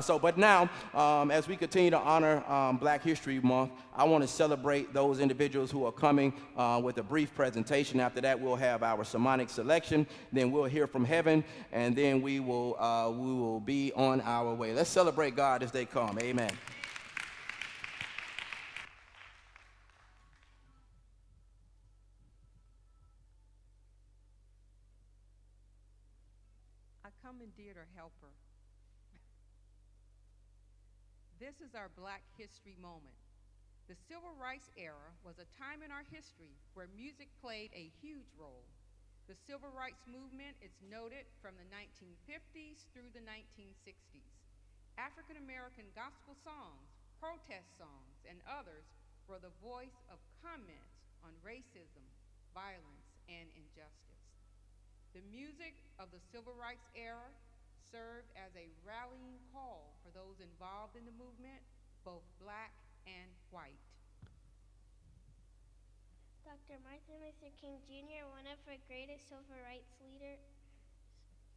But now, as we continue to honor Black History Month, I want to celebrate those individuals who are coming with a brief presentation. After that, we'll have our sermonic selection. Then we'll hear from heaven, and then we will be on our way. Let's celebrate God as they come. Amen. I commandeered her helper. This is our Black history moment. The Civil Rights era was a time in our history where music played a huge role. The Civil Rights Movement is noted from the 1950s through the 1960s. African American gospel songs, protest songs, and others were the voice of comments on racism, violence, and injustice. The music of the Civil Rights era served as a rallying call for those involved in the movement, both Black and white. Dr. Martin Luther King Jr., one of our greatest civil rights leaders,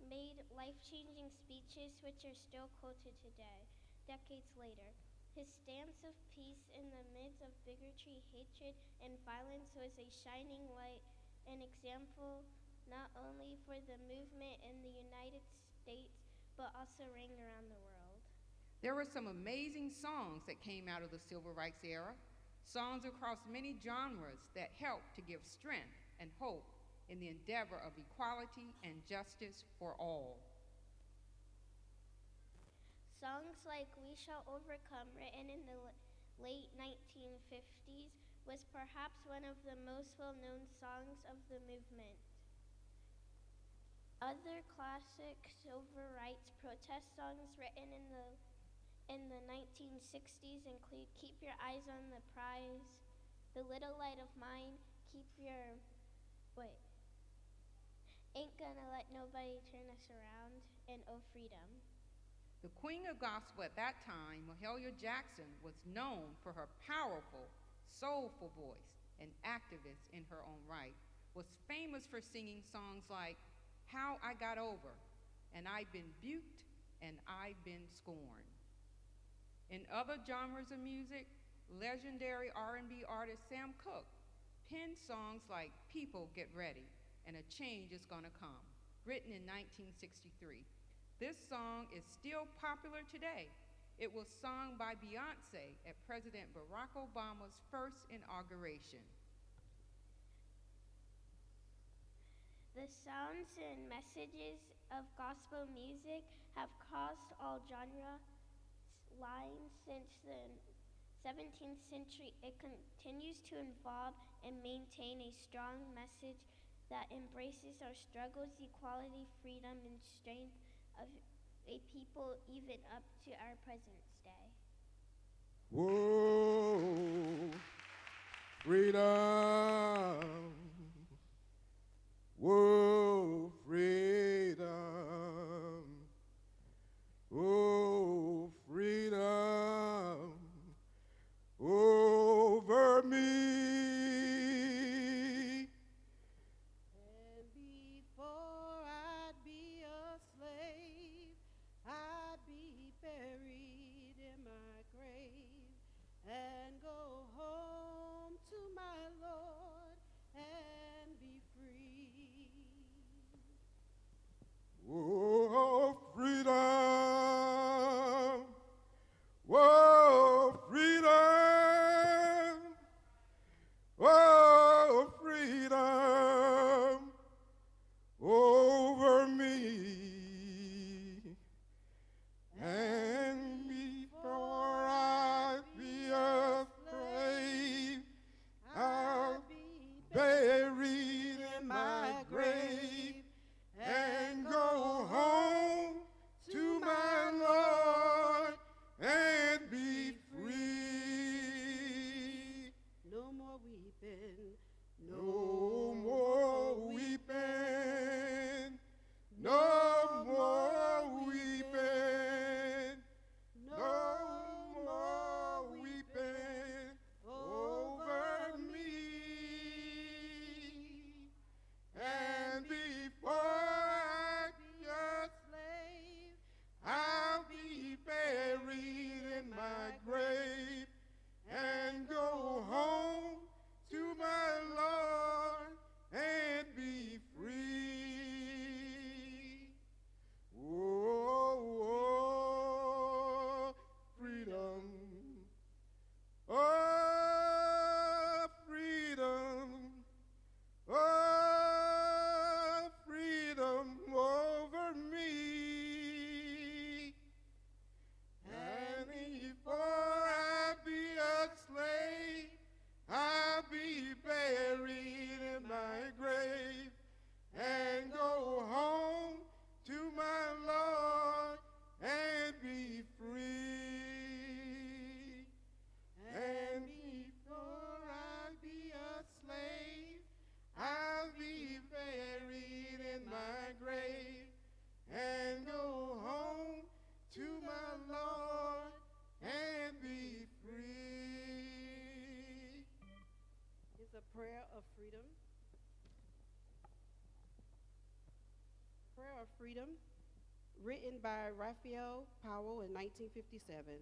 made life-changing speeches which are still quoted today, decades later. His stance of peace in the midst of bigotry, hatred, and violence was a shining light, an example not only for the movement in the United States, but also rang around the world. There were some amazing songs that came out of the Civil Rights era, songs across many genres that helped to give strength and hope in the endeavor of equality and justice for all. Songs like We Shall Overcome, written in the late 1950s, was perhaps one of the most well-known songs of the movement. Other classic civil rights protest songs written in the 1960s include Keep Your Eyes on the Prize, The Little Light of Mine, Ain't Gonna Let Nobody Turn Us Around, and Oh Freedom. The queen of gospel at that time, Mahalia Jackson, was known for her powerful, soulful voice and activist in her own right, was famous for singing songs like How I Got Over, and I've Been Buked, and I've Been Scorned. In other genres of music, legendary R&B artist Sam Cooke penned songs like People Get Ready and A Change Is Gonna Come, written in 1963. This song is still popular today. It was sung by Beyonce at President Barack Obama's first inauguration. The sounds and messages of gospel music have crossed all genre lines since the 17th century. It continues to evolve and maintain a strong message that embraces our struggles, equality, freedom, and strength of a people even up to our present day. Whoa, freedom. Whoa, freedom. Whoa, freedom over me. And before I'd be a slave, I'd be buried in my grave and go home to my Lord and be free. Prayer of Freedom. Prayer of Freedom, written by Raphael Powell in 1957.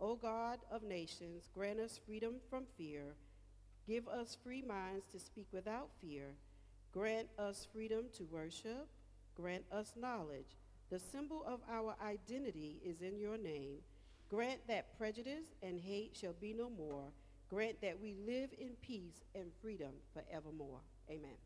O God of nations, grant us freedom from fear. Give us free minds to speak without fear. Grant us freedom to worship. Grant us knowledge. The symbol of our identity is in your name. Grant that prejudice and hate shall be no more. Grant that we live in peace and freedom forevermore. Amen.